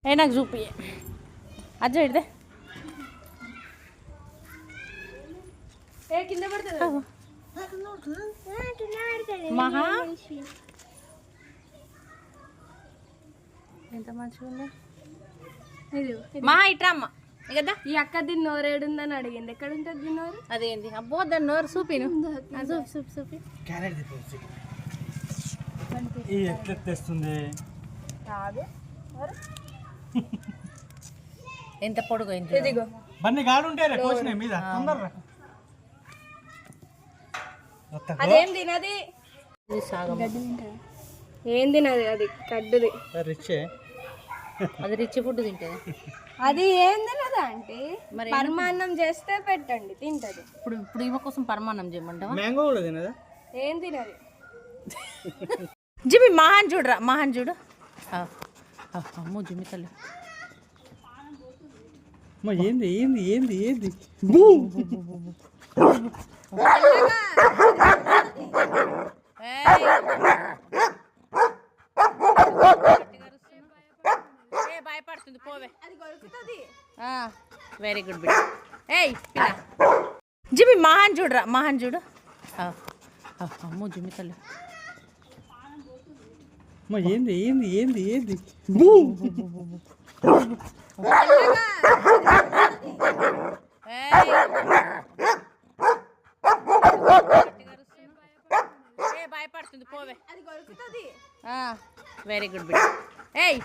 ఏ నాకు చూపి అజ్జ ఇడితే కింద పడుతుంది మహా ఎంత మంచిగా ఉంది మహా ఇట్రా అమ్మ కదా ఈ అక్క దీని నోరు ఏడుందని అడిగింది. ఎక్కడ ఉంటుంది దీని నోరు? అదేంటి అబ్బో దాన్ని నోరు చూపిను చూపి చూపి చూపి తెస్తుంది ఎంత పొడుగు అయింది ఇదిగో బన్నీ గాడు ఉంటే కోసినాయి మీద తొందరరా అదేం తినది, ఏం తినది, అది కడ్డుది. రిచ్చే అది రిచ్ ఫుడ్ తింటుంది. అది ఏం తినదా అంటే మరి పరమాన్నం చేస్తే పెట్టండి తింటది. ఇప్పుడు ఇప్పుడు ఇవ కోసం పరమాన్నం చేయమంటావా? మ్యాంగో కూడా తినదా? ఏం తినది. జిమి మహాన్ చూడరా, మహాన్ చూడు. అమ్మో జిమి తల్లి ఏంది ఏంది ఏంది ఏంది భయపడుతుంది పోవే. అది కొరుకుతుంది. వెరీ గుడ్ బిడ్డ. ఏయ్ జిమి మహాన్ చూడరా, మహాన్ చూడు. అమ్మో జిమి తల్లి ఏంది ఏంది ఏంది ఏంది భయపడుతుంది పోవే. అది కొరుకుతుంది. వెరీ గుడ్ బిడ్డ. ఏయ్